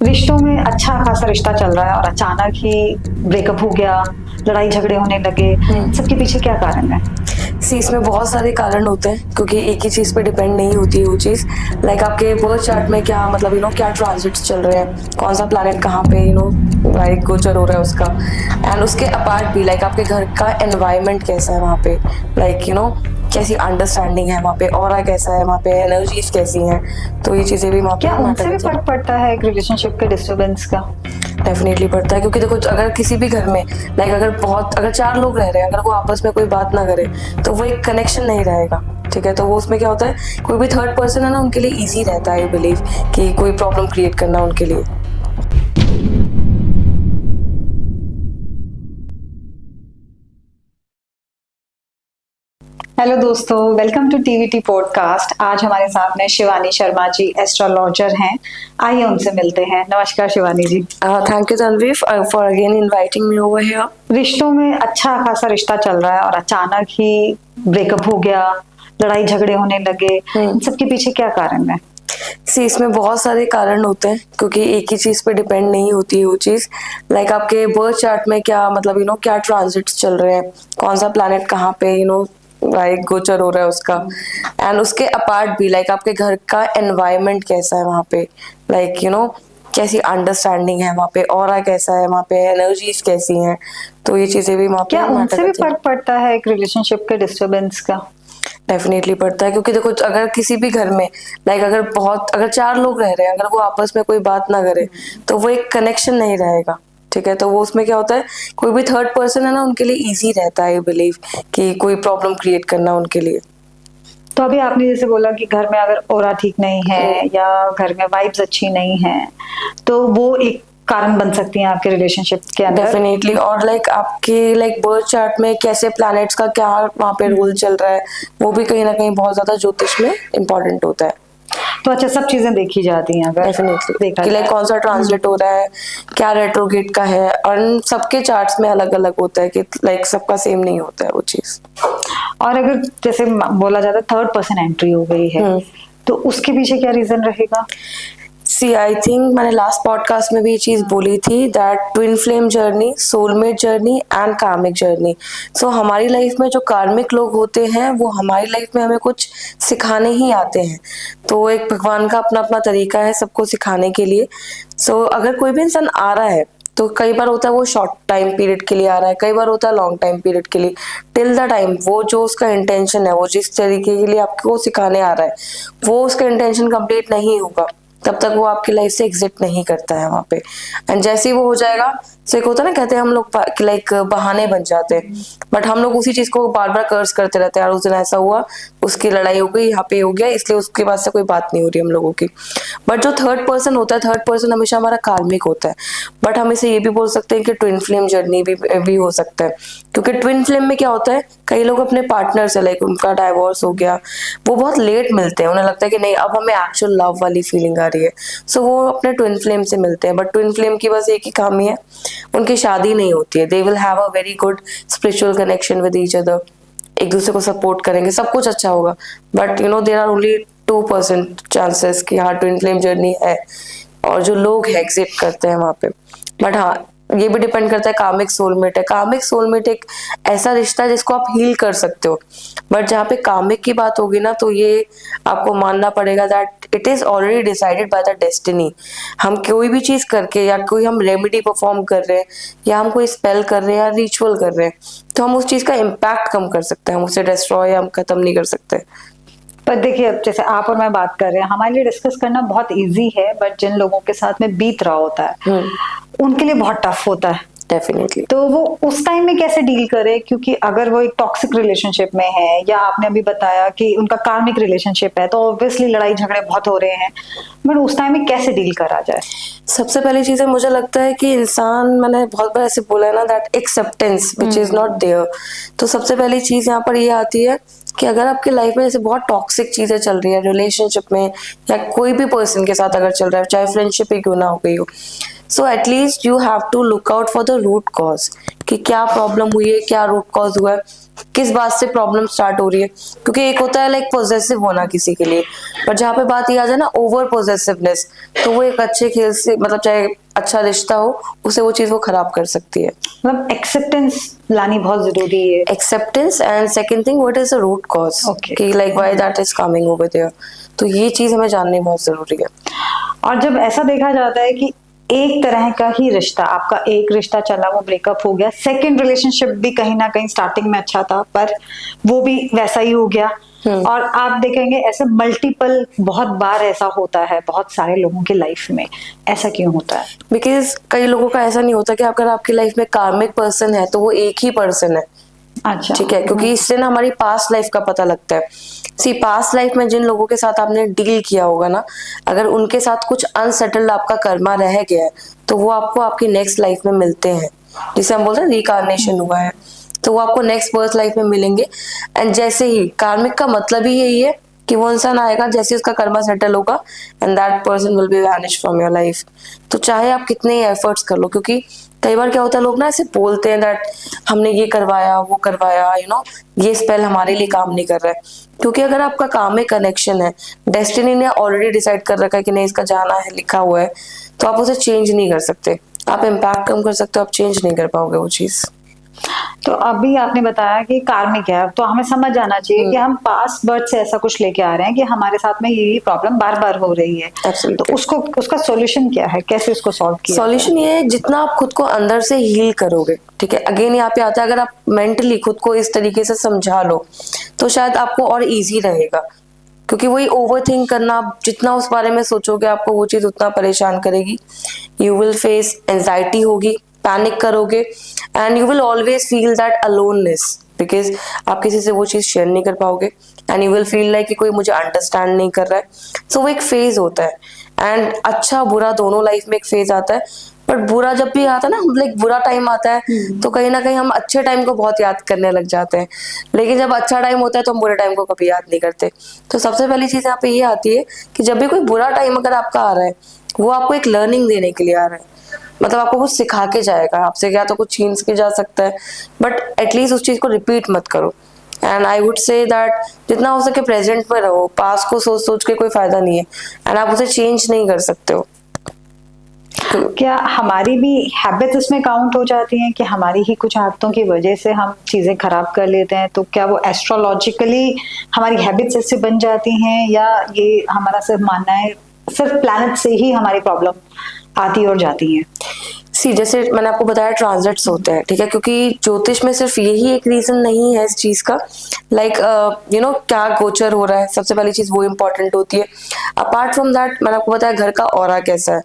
रिश्तों में अच्छा खासा रिश्ता चल रहा है और अचानक ही ब्रेकअप हो गया, लड़ाई झगड़े होने लगे। सबके पीछे क्या कारण है? सी इसमें बहुत सारे कारण होते हैं क्योंकि एक ही चीज़ पे डिपेंड नहीं होती है वो चीज़। लाइक आपके बर्थ चार्ट में क्या मतलब क्या ट्रांजिट्स चल रहे हैं, कौन सा प्लैनेट कहाँ पे लाइक गोचर हो रहा है उसका। एंड उसके अपार्ट भी लाइक आपके घर का एनवायरनमेंट कैसा है वहाँ पे, लाइक कैसी अंडरस्टैंडिंग है वहाँ पे, ऑरा कैसा है वहाँ पे, एनर्जीज कैसी हैं। तो ये चीज़ें भी वहाँ पे क्या मैटर उनसे भी करती हैं। फर्क पड़ता है एक रिलेशनशिप के डिस्टरबेंस का? डेफिनेटली पड़ता है क्योंकि देखो अगर किसी भी घर में लाइक अगर चार लोग रह रहे हैं, अगर वो आपस में कोई बात ना करे तो वो एक कनेक्शन नहीं रहेगा। ठीक है, तो वो उसमें क्या होता है, कोई भी थर्ड पर्सन है ना उनके लिए इजी रहता है, आई बिलीव कि कोई प्रॉब्लम क्रिएट करना उनके लिए। हेलो दोस्तों, वेलकम टू टीवीटी पॉडकास्ट। आज हमारे साथ में शिवानी शर्मा जी एस्ट्रोलॉजर हैं। आइए उनसे मिलते हैं। नमस्कार Shivani ji. Thank you Tanvi for again inviting me over here. रिश्तों में अच्छा खासा रिश्ता चल रहा है और अचानक ही ब्रेकअप हो गया, लड़ाई झगड़े होने लगे। इन सबके पीछे क्या कारण है? सी इसमें बहुत सारे कारण होते हैं क्योंकि एक ही चीज़ पे डिपेंड नहीं होती है वो चीज़। लाइक आपके बर्थ चार्ट में क्या मतलब क्या ट्रांजिट्स चल रहे हैं, कौन सा प्लैनेट कहाँ पे लाइक गोचर हो रहा है उसका। एंड उसके अपार्ट भी लाइक आपके घर का एनवायरनमेंट कैसा है वहाँ पे, लाइक कैसी अंडरस्टैंडिंग है वहाँ पे, ऑरा कैसा है वहाँ पे, एनर्जीज कैसी हैं। तो ये चीज़ें भी वहाँ क्या पे मैटर उनसे भी करती हैं। फर्क पड़ता है एक रिलेशनशिप के डिस्टरबेंस का? डेफिनेटली पड़ता है क्योंकि देखो अगर किसी भी घर में लाइक अगर चार लोग रह रहे हैं, अगर वो आपस में कोई बात ना करे तो वो एक कनेक्शन नहीं रहेगा। ठीक है, तो वो उसमें क्या होता है, कोई भी थर्ड पर्सन है ना उनके लिए इजी रहता है, आई बिलीव कि कोई प्रॉब्लम क्रिएट करना उनके लिए। तो अभी आपने जैसे बोला कि घर में अगर ऑरा ठीक नहीं है या घर में वाइब्स अच्छी नहीं है, तो वो एक कारण बन सकती है आपके रिलेशनशिप के अंदर। डेफिनेटली, और लाइक आपके लाइक बर्थ चार्ट में कैसे प्लैनेट्स का क्या वहाँ पे रोल चल रहा है, वो भी कहीं ना कहीं बहुत ज्यादा ज्योतिष में इम्पोर्टेंट होता है। तो अच्छा, सब चीजें देखी जाती हैं अगर डेफिनेटली देखा कि जाए लाइक कौन सा ट्रांसलेट हो रहा है, क्या रेट्रोगेट का है, और सबके चार्ट्स में अलग अलग होता है कि लाइक सबका सेम नहीं होता है वो चीज। और अगर जैसे बोला जाता है थर्ड पर्सन एंट्री हो गई है, तो उसके पीछे क्या रीजन रहेगा? सी आई थिंक मैंने लास्ट पॉडकास्ट में भी ये चीज बोली थी that twin flame journey, soulmate journey and कार्मिक जर्नी। सो हमारी लाइफ में जो कार्मिक लोग होते हैं वो हमारी लाइफ में हमें कुछ सिखाने ही आते हैं। तो एक भगवान का अपना अपना तरीका है सबको सिखाने के लिए। सो अगर कोई भी इंसान आ रहा है तो कई बार होता है वो शॉर्ट टाइम पीरियड के लिए आ रहा है, कई बार होता है लॉन्ग टाइम पीरियड के लिए। टिल द टाइम वो जो उसका इंटेंशन है, वो जिस तरीके के लिए आपको सिखाने आ रहा है, वो उसका इंटेंशन कंप्लीट नहीं होगा तब तक वो आपकी लाइफ से एग्जिट नहीं करता है वहाँ पे। एंड जैसे ही वो हो जाएगा, तो एक होता है ना, कहते हैं हम लोग लाइक बहाने बन जाते हैं, बट हम लोग उसी चीज को बार बार कर्स करते रहते हैं, यार उस दिन ऐसा हुआ, उसकी लड़ाई हो गई, यहाँ पे हो गया, इसलिए उसके बाद से कोई बात नहीं हो रही हम लोगों की। बट जो थर्ड पर्सन होता है, थर्ड पर्सन हमेशा हमारा कार्मिक होता है। बट हम इसे ये भी बोल सकते हैं कि ट्विन फ्लेम जर्नी भी हो सकता है, क्योंकि ट्विन फ्लेम में क्या होता है, कई लोग अपने पार्टनर से लाइक उनका डाइवोर्स हो गया, वो बहुत लेट मिलते हैं, उन्हें लगता है कि नहीं अब हमें एक्चुअल लव वाली फीलिंग आ रही है, सो वो अपने ट्विन फ्लेम से मिलते हैं। बट ट्विन फ्लेम की बस एक ही खामी है, उनकी शादी नहीं होती है। They will have a very good spiritual connection with each other, एक दूसरे को सपोर्ट करेंगे, सब कुछ अच्छा होगा, but there are only 2% chances कि हाँ ट्विन फ्लेम जर्नी है, और जो लोग है एग्जिट करते हैं वहां पे। बट हाँ, ये भी डिपेंड करता है, कार्मिक सोलमेट है, कार्मिक सोलमेट एक ऐसा रिश्ता है जिसको आप हील कर सकते हो। बट जहाँ पे कार्मिक की बात होगी ना, तो ये आपको मानना पड़ेगा that it is already decided by the destiny. हम कोई भी चीज करके, या कोई हम रेमेडी परफॉर्म कर रहे हैं, या हम कोई स्पेल कर रहे हैं, या रिचुअल कर रहे हैं, तो हम उस चीज का इम्पैक्ट कम कर सकते हैं, हम उसे डिस्ट्रॉय या हम खत्म नहीं कर सकते। पर देखिए, अब जैसे आप और मैं बात कर रहे हैं, हमारे लिए डिस्कस करना बहुत इजी है, बट जिन लोगों के साथ में बीत रहा होता है उनके लिए बहुत टफ होता है। डेफिनेटली। तो वो उस टाइम में कैसे डील करे? क्योंकि अगर वो एक टॉक्सिक रिलेशनशिप में है, या आपने अभी बताया कि उनका कार्मिक रिलेशनशिप है, तो ऑब्वियसली लड़ाई झगड़े बहुत हो रहे हैं, बट उस टाइम में कैसे डील करा जाए? सबसे पहली चीज है, मुझे लगता है कि इंसान, मैंने बहुत बार ऐसे बोला है ना that acceptance which is not there. तो सबसे पहली चीज यहाँ पर ये आती है कि अगर आपकी लाइफ में जैसे बहुत टॉक्सिक चीजें चल रही है रिलेशनशिप में, या कोई भी पर्सन के साथ अगर चल रहा है, चाहे फ्रेंडशिप ही क्यों ना हो गई हो, so at least you have to look out for the root cause कि क्या प्रॉब्लम हुई है, क्या रूट कॉज हुआ है, किस बात से प्रॉब्लम स्टार्ट हो रही है। क्योंकि एक होता है लाइक पॉजेसिव होना किसी के लिए, पर जहाँ पे बात ये आ जाए ना ओवर पॉजेसिवनेस, तो वो एक अच्छे खेल से मतलब चाहे अच्छा रिश्ता हो उसे वो चीज वो खराब कर सकती है। मतलब एक्सेप्टेंस लानी बहुत जरूरी है। Acceptance and second thing what is the root cause Okay. कि like why that is coming over there, तो ये चीज हमें जाननी बहुत जरूरी है। और जब ऐसा देखा जाता है कि एक तरह का ही रिश्ता, आपका एक रिश्ता चला वो ब्रेकअप हो गया, सेकंड रिलेशनशिप भी कहीं ना कहीं स्टार्टिंग में अच्छा था पर वो भी वैसा ही हो गया, और आप देखेंगे ऐसे मल्टीपल बहुत बार ऐसा होता है बहुत सारे लोगों की लाइफ में। ऐसा क्यों होता है? बिकॉज कई लोगों का ऐसा नहीं होता कि अगर आपकी लाइफ में कार्मिक पर्सन है तो वो एक ही पर्सन है। अच्छा, ठीक है, क्योंकि इससे ना हमारी पास्ट लाइफ का पता लगता है। सी पास्ट लाइफ में जिन लोगों के साथ आपने डील किया होगा ना, अगर उनके साथ कुछ अनसेटल्ड आपका कर्मा रह गया है तो वो आपको आपकी नेक्स्ट लाइफ में मिलते हैं, जिसे हम बोलते हैं रिकार्नेशन हुआ है, तो वो आपको नेक्स्ट बर्थ लाइफ में मिलेंगे। एंड जैसे ही कार्मिक का मतलब ही यही है कि वो इंसान आएगा जैसे उसका कर्मा सेटल होगा and that person will be vanish from your life. तो चाहे आप कितने ही एफर्ट्स कर लो, क्योंकि कई बार क्या होता है लोग ना ऐसे बोलते हैं दैट हमने ये करवाया वो करवाया, ये स्पेल हमारे लिए काम नहीं कर रहा है। क्योंकि अगर आपका काम में कनेक्शन है, डेस्टिनी ने ऑलरेडी डिसाइड कर रखा है कि नहीं इसका जाना है, लिखा हुआ है, तो आप उसे चेंज नहीं कर सकते। आप इम्पैक्ट कम कर सकते हो, आप चेंज नहीं कर पाओगे वो चीज। तो अभी आपने बताया कि कार्मिक है, तो हमें समझ जाना चाहिए कि हम पास्ट बर्थ से ऐसा कुछ लेके आ रहे हैं कि हमारे साथ में यही प्रॉब्लम बार बार हो रही है। Absolutely. तो उसको उसका सॉल्यूशन क्या है, कैसे उसको सॉल्व किया सॉल्यूशन ये है जितना आप खुद को अंदर से हील करोगे। ठीक है, अगेन यहाँ पे आता है अगर आप मेंटली खुद को इस तरीके से समझा लो तो शायद आपको और इजी रहेगा। क्योंकि वही ओवर थिंक करना, जितना उस बारे में सोचोगे आपको वो चीज उतना परेशान करेगी। यू विल फेस एंजाइटी होगी, पैनिक करोगे and you will always feel that aloneness, because आप किसी से वो चीज शेयर नहीं कर पाओगे and you will feel like कि कोई मुझे अंडरस्टैंड नहीं कर रहा है। सो वो एक फेज होता है एंड अच्छा बुरा दोनों लाइफ में एक फेज आता है। पर बुरा जब भी आता है ना, लाइक बुरा टाइम आता है तो कहीं ना कहीं हम अच्छे टाइम को बहुत याद करने लग जाते हैं, लेकिन जब अच्छा टाइम होता है तो हम बुरे टाइम को कभी याद नहीं करते। तो सबसे पहली चीज यहाँ पे ये आती है कि जब भी कोई बुरा टाइम अगर आपका आ रहा है वो आपको एक लर्निंग देने के लिए आ रहा है, मतलब आपको कुछ सिखा के जाएगा। आपसे क्या तो कुछ छीन के जा सकता है, बट एटलीस्ट उस चीज को रिपीट मत करो। And I would say that जितना हो सके प्रेजेंट में रहो, पास्ट को सोच सोच के कोई फायदा नहीं है एंड आप उसे चेंज नहीं कर सकते हो। क्या हमारी भी हैबिट्स इसमें काउंट हो जाती हैं कि हमारी ही कुछ आदतों की वजह से हम चीजें खराब कर लेते हैं? तो क्या वो एस्ट्रोलॉजिकली हमारी हैबिट्स ऐसे बन जाती हैं, या ये हमारा सिर्फ मानना है सिर्फ प्लैनेट से ही हमारी प्रॉब्लम आती और जाती है? सी जैसे मैंने आपको बताया ट्रांजिट्स होते हैं, ठीक है, क्योंकि ज्योतिष में सिर्फ यही एक रीजन नहीं है इस चीज का, लाइक क्या गोचर हो रहा है, सबसे पहली चीज वो इम्पोर्टेंट होती है। अपार्ट फ्रॉम दैट मैंने आपको बताया घर का ऑरा कैसा है।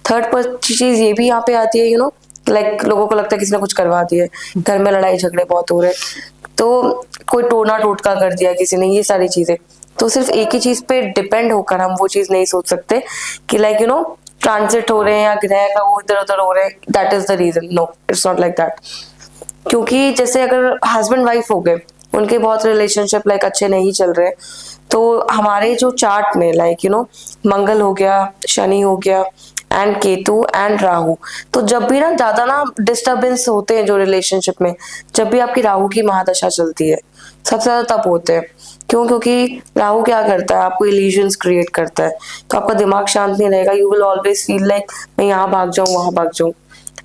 थर्ड चीज ये भी यहाँ पे आती है, लाइक लोगों को लगता है किसी ने कुछ करवा दिया है, घर में लड़ाई झगड़े बहुत हो रहे हैं, तो कोई टोना टोटका कर दिया किसी ने, ये सारी चीजें। तो सिर्फ एक ही चीज पे डिपेंड होकर हम वो चीज नहीं सोच सकते कि लाइक ट्रांजिट हो रहे हैं या ग्रह का वो इधर उधर हो रहे हैं, that is the reason. No, it's not like that. क्योंकि जैसे अगर हस्बैंड वाइफ हो गए, उनके बहुत रिलेशनशिप लाइक अच्छे नहीं चल रहे, तो हमारे जो चार्ट में लाइक मंगल हो गया, शनि हो गया एंड केतु एंड राहु, तो जब भी ना ज्यादा ना डिस्टर्बेंस होते हैं जो रिलेशनशिप में, जब भी आपकी राहु की महादशा चलती है सबसे ज्यादा तब होते हैं। क्यों? क्योंकि राहु क्या करता है, आपको इल्यूजन्स क्रिएट करता है, तो आपका दिमाग शांत नहीं रहेगा। You will always feel like मैं यहाँ भाग जाऊं वहां भाग जाऊं,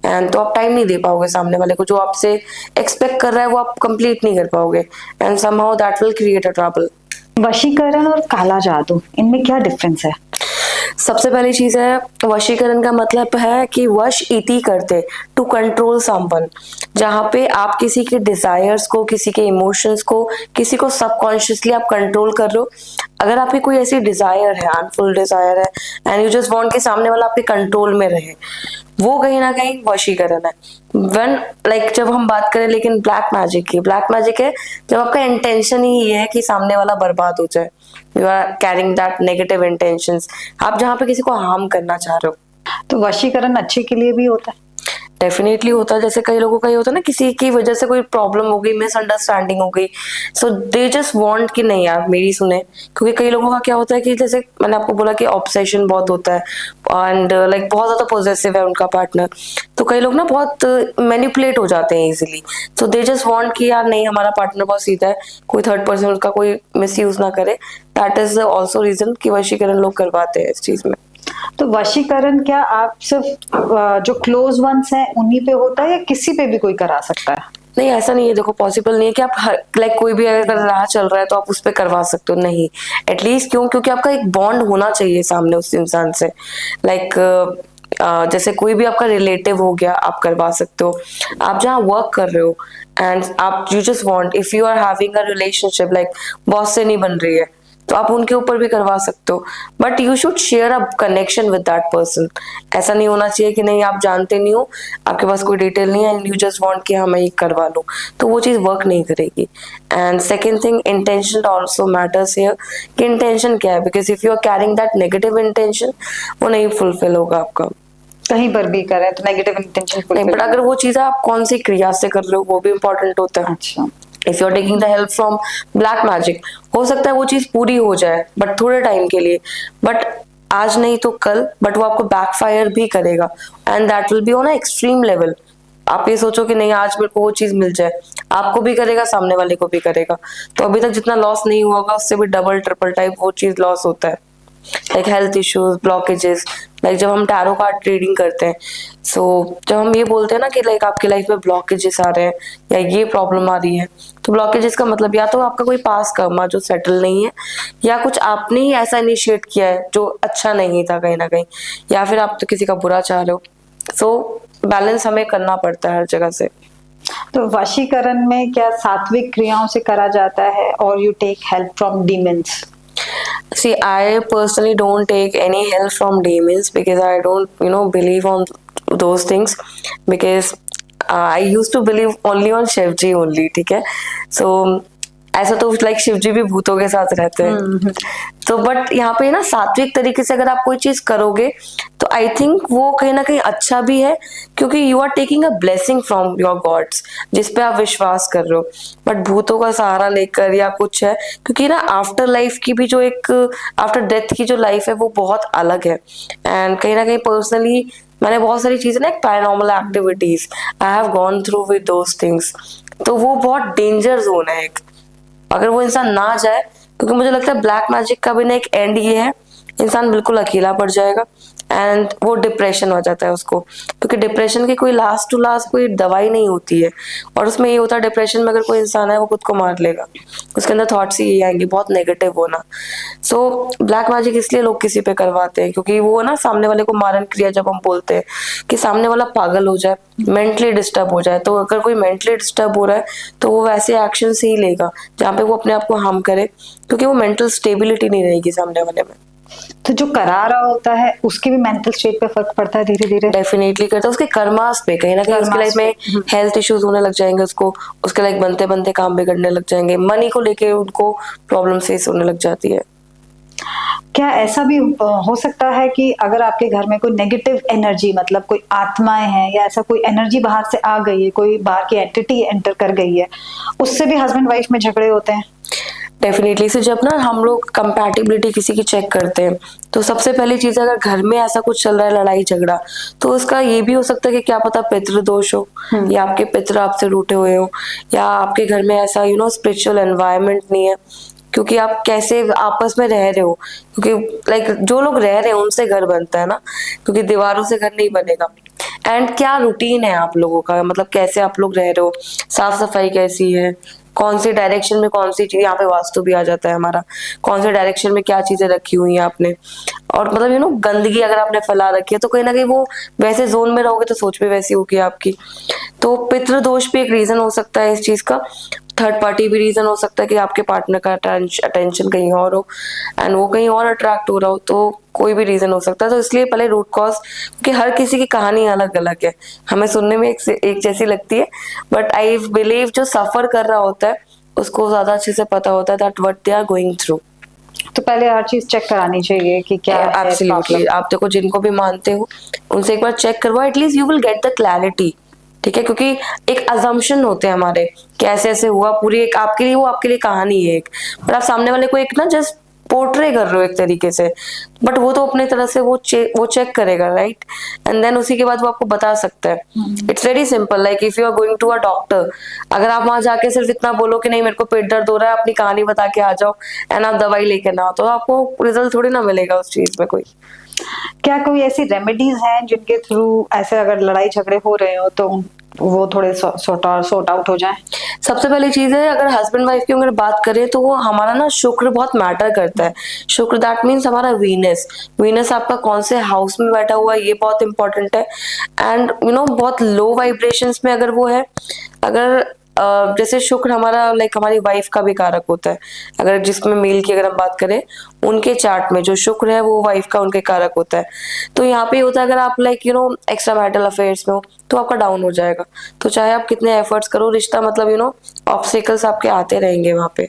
एंड तो आप टाइम नहीं दे पाओगे सामने वाले को, जो आपसे एक्सपेक्ट कर रहा है वो आप कंप्लीट नहीं कर पाओगे and somehow that will create a trouble. वशीकरण और काला जादू, इनमें क्या डिफरेंस है? सबसे पहली चीज है, वशीकरण का मतलब है कि वश इति करते, टू कंट्रोल समवन, जहाँ पे आप किसी के डिजायर्स को, किसी के इमोशंस को, किसी को सबकॉन्शियसली आप कंट्रोल कर रहे हो। अगर आपकी कोई ऐसी डिजायर है, हार्मफुल डिजायर है एंड यू जस्ट वांट कि सामने वाला आपके कंट्रोल में रहे, वो कहीं ना कहीं वशीकरण है। व्हेन लाइक जब हम बात करें लेकिन ब्लैक मैजिक की, ब्लैक मैजिक है जब आपका इंटेंशन ही ये है कि सामने वाला बर्बाद हो जाए, you are carrying that negative intentions, आप जहाँ पे किसी को हार्म करना चाह रहे हो। तो वशीकरण अच्छे के लिए भी होता है? डेफिनेटली होता है। जैसे कई लोगों का ये होता है ना, किसी की वजह से कोई प्रॉब्लम हो गई, मिसअंडरस्टैंडिंग हो गई, सो दे जस्ट वांट कि नहीं यार मेरी सुने। क्योंकि कई लोगों का क्या होता है कि जैसे मैंने आपको बोला कि ऑब्सेशन बहुत होता है, एंड लाइक बहुत ज्यादा पॉजेसिव है उनका पार्टनर, तो कई लोग ना बहुत मैनिपुलेट हो जाते हैं easily. So they just want कि यार नहीं, हमारा पार्टनर बहुत सीधा है, कोई थर्ड पर्सन उसका कोई मिस यूज ना करे। दैट इज ऑल्सो रीजन कि वशीकरण लोग करवाते हैं इस चीज में। तो वशीकरण क्या आप सिर्फ जो क्लोज वंस हैं उन्हीं पे होता है या किसी पे भी कोई करा सकता है? नहीं, ऐसा नहीं है। देखो, पॉसिबल नहीं है कि आप लाइक कोई भी अगर राह चल रहा है तो आप उस पर करवा सकते हो, नहीं। एटलीस्ट क्यों? क्योंकि आपका एक बॉन्ड होना चाहिए सामने उस इंसान से। लाइक जैसे कोई भी आपका रिलेटिव हो गया, आप करवा सकते हो। आप जहाँ वर्क कर रहे हो एंड आप you just want, if you are having a relationship, like boss से नहीं बन रही है, तो आप उनके ऊपर भी करवा सकते हो। But you should share a connection with that person. ऐसा नहीं होना चाहिए कि नहीं, आप जानते नहीं हो, आपके पास कोई डिटेल नहीं है एंड यू जस्ट वांट कि हाँ मैं ये करवा लूँ, तो वो चीज़ वर्क नहीं करेगी। And second thing, intention also matters here, कि इंटेंशन क्या है। Because if you are carrying that negative intention, वो नहीं फुलफिल होगा आपका। कहीं पर भी करें तो नेगेटिव इंटेंशन नहीं, बट अगर वो चीज़ आप कौन सी क्रिया से कर रहे हो, वो भी इम्पोर्टेंट होता है। अच्छा। If you are taking the help from black magic, हो सकता है वो चीज पूरी हो जाए बट थोड़े टाइम के लिए, बट आज नहीं तो कल, बट वो आपको बैकफायर भी करेगा and that will be on a extreme level. आप ये सोचो कि नहीं आज मेरे को वो चीज मिल जाए, आपको भी करेगा, सामने वाले को भी करेगा। तो अभी तक जितना लॉस नहीं हुआ होगा उससे भी डबल ट्रिपल टाइप वो चीज लॉस होता है। Like health issues, blockages, like जब हम टैरो कार्ड ट्रेडिंग करते हैं, सो जब हम ये बोलते हैं ना कि लाइक आपकी लाइफ में ब्लॉकेजेस आ रहे हैं या ये प्रॉब्लम आ रही है, तो ब्लॉकेजेस का मतलब या तो आपका कोई पास कर्मा जो सेटल नहीं है, या कुछ आपने ही ऐसा इनिशिएट किया है जो अच्छा नहीं था कहीं ना कहीं, या फिर आप तो किसी का बुरा चाह रहे हो। सो बैलेंस हमें करना पड़ता है हर जगह से। तो वशीकरण में क्या सात्विक क्रियाओं से करा जाता है और you take help from demons? See, I personally don't take any help from demons because I don't, believe on those things, because I used to believe only on Shivji only, ठीक है। So ऐसा तो like Shivji भी भूतों के साथ रहते हैं, तो बट यहाँ पे ना सात्विक तरीके से अगर आप कोई चीज करोगे तो आई थिंक वो कहीं ना कहीं अच्छा भी है, क्योंकि you are taking a blessing from your gods जिस पे आप विश्वास कर रहे हो। बट भूतों का सहारा लेकर या कुछ है, क्योंकि ना आफ्टर लाइफ की भी जो एक आफ्टर डेथ की जो लाइफ है वो बहुत अलग है। एंड कहीं ना कहीं पर्सनली मैंने बहुत सारी चीजें ना, एक paranormal activities I have gone through with those things, तो वो बहुत डेंजर जोन है एक, अगर वो इंसान ना जाए। क्योंकि मुझे लगता है ब्लैक मैजिक का भी ना एक एंड ये है, इंसान बिल्कुल अकेला पड़ जाएगा एंड वो डिप्रेशन हो जाता है उसको। क्योंकि डिप्रेशन की कोई लास्ट टू लास्ट कोई दवाई नहीं होती है, और उसमें ये होता है डिप्रेशन में अगर कोई इंसान है वो खुद को मार लेगा, उसके अंदर थॉट्स ही आएंगे बहुत नेगेटिव होना। सो ब्लैक मैजिक इसलिए लोग किसी पे करवाते हैं क्योंकि वो ना सामने वाले को मारन क्रिया, जब हम बोलते हैं कि सामने वाला पागल हो जाए, मेंटली डिस्टर्ब हो जाए, तो अगर कोई मेंटली डिस्टर्ब हो रहा है तो वो वैसे एक्शन ही लेगा जहाँ पे वो अपने आप को हार्म करे, क्योंकि वो मेंटल स्टेबिलिटी नहीं रहेगी सामने वाले में। तो जो करा रहा होता है उसकी भी मेंटल स्टेट पे फर्क पड़ता है धीरे धीरे? डेफिनेटली करता है, उसके कर्मास पे कहीं ना कहीं उसकी लाइफ में हेल्थ इश्यूज होने लग जाएंगे, उसको उसके लाइक बनते बनते काम बिगड़ने लग जाएंगे, मनी को लेके उनको प्रॉब्लम फेस होने लग जाती है। क्या ऐसा भी हो सकता है कि अगर आपके घर में कोई नेगेटिव एनर्जी, मतलब कोई आत्माएं हैं या ऐसा कोई एनर्जी बाहर से आ गई है, कोई बाहर की एंटिटी एंटर कर गई है, उससे भी हस्बैंड वाइफ में झगड़े होते हैं? डेफिनेटली से जब ना हम लोग कंपैटिबिलिटी किसी की चेक करते हैं, तो सबसे पहली चीज, अगर घर में ऐसा कुछ चल रहा है लड़ाई झगड़ा, तो उसका ये भी हो सकता है कि क्या पता पितृदोष हो, या आपके पितृ आपसे रूठे हुए हो, या आपके घर में ऐसा स्पिरिचुअल एनवायरनमेंट नहीं है, क्योंकि आप कैसे आपस में रह रहे हो। क्योंकि लाइक जो लोग रह रहे हैं उनसे घर बनता है ना, क्योंकि दीवारों से घर नहीं बनेगा। एंड क्या रूटीन है आप लोगों का, मतलब कैसे आप लोग रह रहे हो, साफ सफाई कैसी है, कौन सी डायरेक्शन में कौन सी चीज, यहाँ पे वास्तु भी आ जाता है हमारा, कौन से डायरेक्शन में क्या चीजें रखी हुई हैं आपने, और मतलब गंदगी अगर आपने फैला रखी है तो कहीं ना कहीं वो वैसे जोन में रहोगे तो सोच भी वैसी होगी आपकी। तो पितृदोष भी एक रीजन हो सकता है इस चीज का। थर्ड पार्टी भी रीजन हो सकता है कि आपके पार्टनर का अटेंशन कहीं और हो एंड वो कहीं और अट्रैक्ट हो रहा हो, तो कोई भी रीजन हो सकता है। तो इसलिए पहले रूट कॉज, क्योंकि हर किसी की कहानी अलग अलग है, हमें सुनने में एक जैसी लगती है, बट आई बिलीव जो सफर कर रहा होता है उसको ज्यादा अच्छे से पता होता है that what they are going through. तो पहले हर चीज चेक करानी चाहिए कि क्या है एब्सोल्युटली, प्रॉब्लम। आप देखो जिनको भी मानते हो उनसे एक बार चेक करवाओ, at least you will get the clarity. ठीक है, क्योंकि एक अजम्पशन होते हैं हमारे कि ऐसे ऐसे हुआ, पूरी एक आपके लिए, वो आपके लिए कहानी है एक, पर आप सामने वाले को एक ना जस्ट पोर्ट्रे कर रहे हो एक तरीके से, बट वो तो अपने तरह से वो चेक करेगा, राइट, एंड देन उसी के बाद वो आपको बता सकता है। It's very simple, like if you are going to a doctor, अगर आप वहां जाके सिर्फ इतना बोलो कि नहीं मेरे को पेट दर्द हो रहा है, अपनी कहानी बता के आ जाओ एंड आप दवाई लेके ना आओ, तो आपको रिजल्ट थोड़ी ना मिलेगा उस चीज में कोई। क्या कोई ऐसी रेमेडीज हैं जिनके थ्रू ऐसे अगर लड़ाई झगड़े हो रहे हो तो वो थोड़े सॉर्ट आउट हो जाए? सबसे पहली चीज है, अगर हस्बैंड वाइफ की अगर बात करें तो वो हमारा ना शुक्र बहुत मैटर करता है। शुक्र दैट मीन्स हमारा वीनस, वीनस आपका कौन से हाउस में बैठा हुआ है ये बहुत इंपॉर्टेंट है। एंड यू नो बहुत लो वाइब्रेशंस में अगर वो है, अगर जैसे शुक्र हमारा लाइक हमारी वाइफ का भी कारक होता है, अगर जिसमें मेल की अगर हम बात करें, उनके चार्ट में जो शुक्र है वो वाइफ का उनके कारक होता है। तो यहाँ पे होता है अगर आप like you know extra marital affairs में हो तो आपका डाउन हो जाएगा। तो चाहे आप कितने एफर्ट्स करो, रिश्ता मतलब यू नो ऑब्स्टिकल्स आपके आते रहेंगे वहां पे।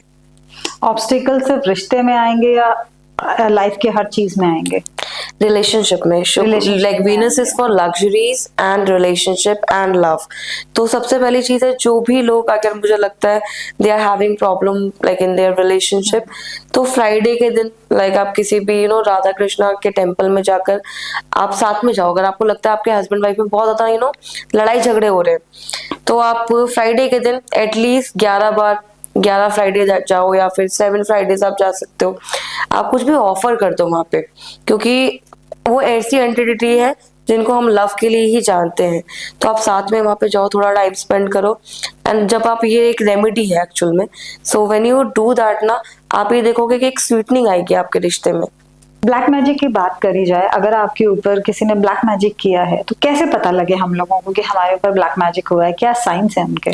ऑब्स्टिकल सिर्फ रिश्ते में आएंगे या लाइफ के हर चीज में आएंगे? रिलेशनशिप में Relationship लाइक में वीनस इज आएंगे। For luxuries and relationship and love. तो सबसे पहली चीज है, जो भी लोग अगर मुझे लगता है they are having problem like in their relationship, तो फ्राइडे के दिन लाइक आप किसी भी यू नो राधा कृष्णा के टेम्पल में जाकर आप साथ में जाओ। अगर आपको लगता है आपके हस्बैंड वाइफ में बहुत ज्यादा यू नो लड़ाई झगड़े हो रहे हैं, तो आप फ्राइडे के दिन एटलीस्ट 11 बार, 11 फ्राइडे जाओ या फिर 7 फ्राइडेज आप जा सकते हो। आप कुछ भी ऑफर कर दो वहां पे, क्योंकि वो ऐसी एंटिटी है जिनको हम लव के लिए ही जानते हैं। तो आप साथ में वहां पे जाओ, थोड़ा टाइम स्पेंड करो, एंड जब आप, ये एक रेमेडी है एक्चुअल में, so when you do that ना, आप ये देखोगे कि एक स्वीटनिंग आएगी आपके रिश्ते में। ब्लैक मैजिक की बात करी जाए, अगर आपके ऊपर किसी ने ब्लैक मैजिक किया है तो कैसे पता लगे हम लोगों को कि हमारे ऊपर ब्लैक मैजिक हुआ है? क्या साइंस है उनके?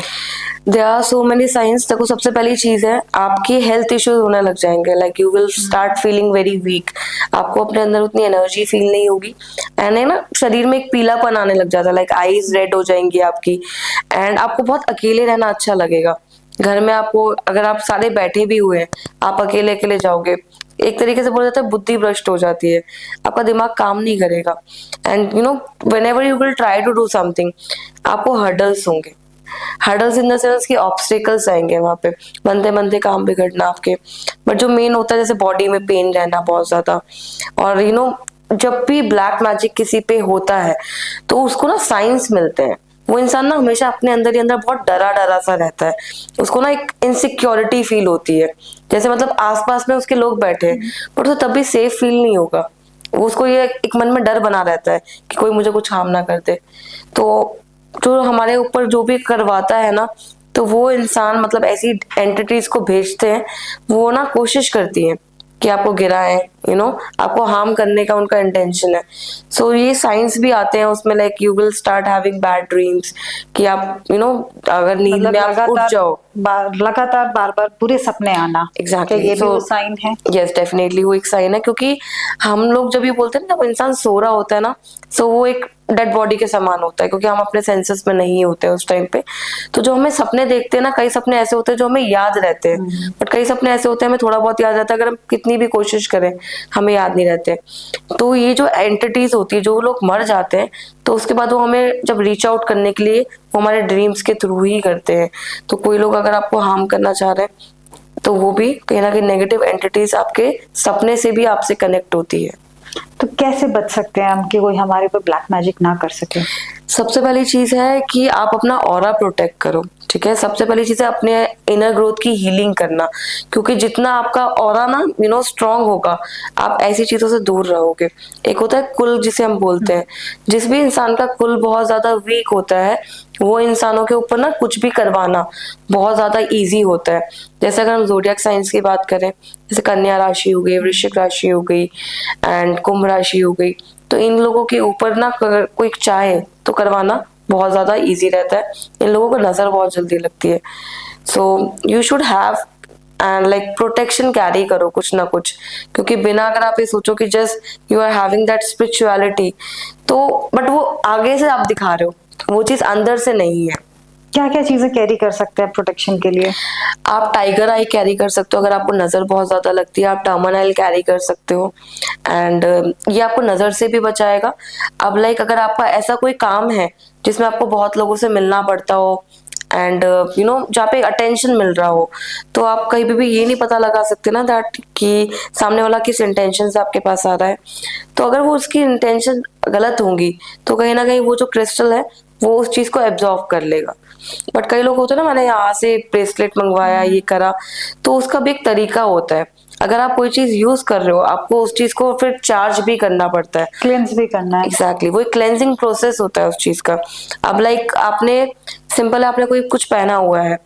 There are so many science. देखो सबसे पहली चीज है, आपकी हेल्थ इश्यूज होने लग जाएंगे, like you will start feeling very weak, आपको अपने अंदर उतनी एनर्जी फील नहीं होगी, एंड है ना शरीर में एक पीलापन आने लग जाता है, लाइक आईज रेड हो जाएंगी आपकी, एंड आपको बहुत अकेले रहना अच्छा लगेगा। घर में आपको, अगर आप सारे बैठे भी हुए हैं, आप अकेले अकेले जाओगे, एक तरीके से बोला जाता है बुद्धि भ्रष्ट हो जाती है, आपका दिमाग काम नहीं करेगा, and you know whenever you will try to do something, आपको हर्डल्स होंगे। हर्डल्स इन द सेंस कि ऑब्स्टिकल्स आएंगे वहां पे, बनते बनते काम बिगड़ना आपके। बट जो मेन होता है, जैसे बॉडी में पेन रहना बहुत ज्यादा, और यू नो जब भी ब्लैक मैजिक किसी पे होता है तो उसको ना साइंस मिलते हैं। वो इंसान ना हमेशा अपने अंदर ही अंदर बहुत डरा डरा सा रहता है, उसको ना एक इनसिक्योरिटी फील होती है, जैसे मतलब आसपास में उसके लोग बैठे हैं बट उसे तब भी सेफ फील नहीं होगा। उसको ये एक मन में डर बना रहता है कि कोई मुझे कुछ हार्म ना कर दे। तो जो हमारे ऊपर जो भी करवाता है ना, तो वो इंसान मतलब ऐसी एंटिटीज को भेजते हैं, वो ना कोशिश करती हैं कि आपको गिराएं, यू नो आपको हार्म करने का उनका इंटेंशन है। सो ये साइंस भी आते हैं उसमें, like you will start having bad dreams, कि आप यू नो अगर नींद मतलब में आप उठ जाओ, लगातार बार बार बुरे सपने आना, एग्जैक्टली क्या ये भी वो साइन है? यस डेफिनेटली वो एक साइन है, क्योंकि हम लोग जब ये बोलते हैं ना वो इंसान सो रहा होता है ना, सो वो एक डेड बॉडी के समान होता है, क्योंकि हम अपने सेंसेस में नहीं होते हैं उस टाइम पे। तो जो हमें सपने देखते हैं ना, कई सपने ऐसे होते हैं जो हमें याद रहते हैं, बट कई सपने ऐसे होते हैं हमें थोड़ा बहुत याद रहता है, अगर हम कितनी भी कोशिश करें हमें याद नहीं रहते। तो ये जो एंटिटीज होती है, जो लोग मर जाते हैं, तो उसके बाद वो हमें जब रीच आउट करने के लिए वो हमारे ड्रीम्स के थ्रू ही करते हैं। तो कोई लोग अगर आपको हार्म करना चाह रहे हैं तो वो भी कहीं ना कहीं नेगेटिव एंटिटीज आपके सपने से भी आपसे कनेक्ट होती है। तो कैसे बच सकते हैं हम कि कोई हमारे ऊपर ब्लैक मैजिक ना कर सके? सबसे पहली चीज है कि आप अपना ऑरा प्रोटेक्ट करो। ठीक है, सबसे पहली चीज है अपने इनर ग्रोथ की हीलिंग करना, क्योंकि जितना आपका ऑरा ना यू नो स्ट्रांग होगा, आप ऐसी चीजों से दूर रहोगे। एक होता है कुल, जिसे हम बोलते हैं, जिस भी इंसान का कुल बहुत ज्यादा वीक होता है, वो इंसानों के ऊपर ना कुछ भी करवाना बहुत ज्यादा इजी होता है। जैसे अगर हम जोडियक साइंस की बात करें, जैसे कन्या राशि हो गई, वृश्चिक राशि हो गई एंड कुंभ राशि हो गई, तो इन लोगों के ऊपर ना अगर कोई चाहे तो करवाना बहुत ज्यादा इजी रहता है। इन लोगों को नजर बहुत जल्दी लगती है। So you should have and like protection carry करो कुछ ना कुछ, क्योंकि बिना अगर आप ये सोचो कि just you are having that spirituality, तो बट वो आगे से आप दिखा रहे हो, वो चीज अंदर से नहीं है। क्या क्या चीजें कैरी कर सकते हैं प्रोटेक्शन के लिए? आप टाइगर आई कैरी कर सकते हो अगर आपको नज़र बहुत ज़्यादा लगती है, आप टर्मोनाइल कैरी कर सकते हो एंड ये आपको नज़र से भी बचाएगा। अब लाइक अगर आपका ऐसा कोई काम है जिसमें आपको बहुत लोगों से मिलना पड़ता हो एंड जहाँ पे अटेंशन मिल रहा हो, तो आप कहीं भी ये नहीं पता लगा सकते ना दैट कि सामने वाला किस इंटेंशन से आपके पास आ रहा है। तो अगर वो उसकी इंटेंशन गलत होंगी तो कहीं ना कहीं वो जो क्रिस्टल है वो उस चीज को एब्जॉर्व कर लेगा। बट कई लोग होते हैं ना, मैंने यहाँ से ब्रेसलेट मंगवाया, ये करा, तो उसका भी एक तरीका होता है। अगर आप कोई चीज यूज कर रहे हो, आपको उस चीज को फिर चार्ज भी करना पड़ता है, क्लेंस भी करना है। एग्जैक्टली वो एक क्लेंजिंग प्रोसेस होता है उस चीज का। अब लाइक आपने सिंपल आपने कोई कुछ पहना हुआ है,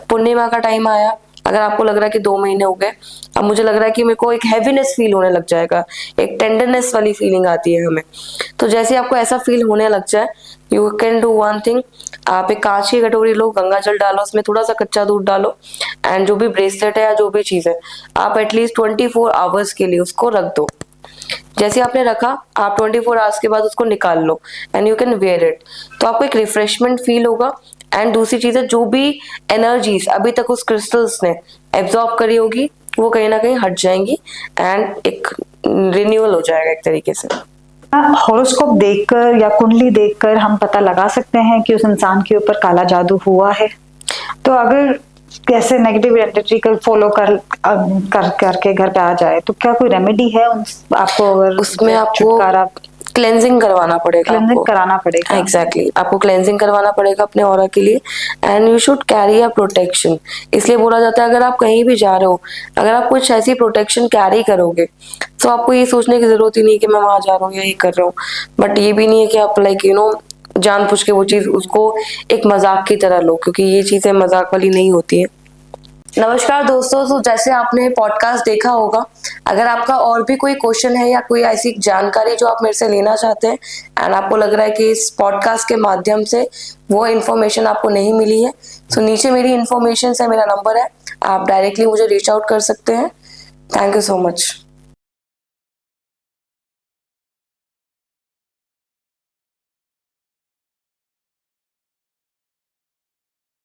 पूर्णिमा का टाइम आया, अगर आपको लग रहा है कि 2 महीने हो गए, अब मुझे लग रहा है कि मेरे को एक हैवीनेस फील होने लग जाएगा, एक टेंडरनेस वाली फीलिंग आती है हमें। तो जैसे आपको ऐसा फील होने लग जाए, you can do one thing, आप एक कांच की कटोरी लो, गंगा जल डालो, उसमें थोड़ा सा कच्चा दूध डालो एंड जो भी ब्रेसलेट है या जो भी चीज है, आप एटलीस्ट 24 आवर्स के लिए उसको रख दो। जैसे आपने रखा, आप 24 आवर्स के बाद उसको निकाल लो and you can wear it. तो आपको एक रिफ्रेशमेंट फील होगा एंड दूसरी चीज है, जो भी एनर्जीज अभी तक उस क्रिस्टल्स ने एब्जॉर्ब करी होगी वो कहीं ना कहीं हट जाएंगी एंड एक रिन्यूअल हो जाएगा एक तरीके से। हॉरोस्कोप देखकर या कुंडली देखकर हम पता लगा सकते हैं कि उस इंसान के ऊपर काला जादू हुआ है। तो अगर कैसे नेगेटिव एनर्जी को फॉलो करके घर पे आ जाए तो क्या कोई रेमेडी है आपको? अगर उसमें आपको छुटकारा, क्लेंजिंग करवाना पड़ेगा, क्लेंजिंग कराना पड़ेगा। एग्जैक्टली आपको क्लेंजिंग करवाना पड़ेगा अपने ऑरा के लिए and you should carry a protection. इसलिए बोला जाता है अगर आप कहीं भी जा रहे हो, अगर आप कुछ ऐसी प्रोटेक्शन कैरी करोगे तो आपको ये सोचने की जरूरत ही नहीं कि मैं वहां जा रहा हूँ या ये कर रहा हूँ। बट ये भी नहीं है कि आप लाइक जानबूझ के वो चीज उसको एक मजाक की तरह लो, क्योंकि ये चीजें मजाक वाली नहीं होती है। नमस्कार दोस्तों, तो जैसे आपने पॉडकास्ट देखा होगा, अगर आपका और भी कोई क्वेश्चन है या कोई ऐसी जानकारी जो आप मेरे से लेना चाहते हैं एंड आपको लग रहा है कि इस पॉडकास्ट के माध्यम से वो इन्फॉर्मेशन आपको नहीं मिली है, तो नीचे मेरी इन्फॉर्मेशन है, मेरा नंबर है, आप डायरेक्टली मुझे रीच आउट कर सकते हैं। Thank you so much.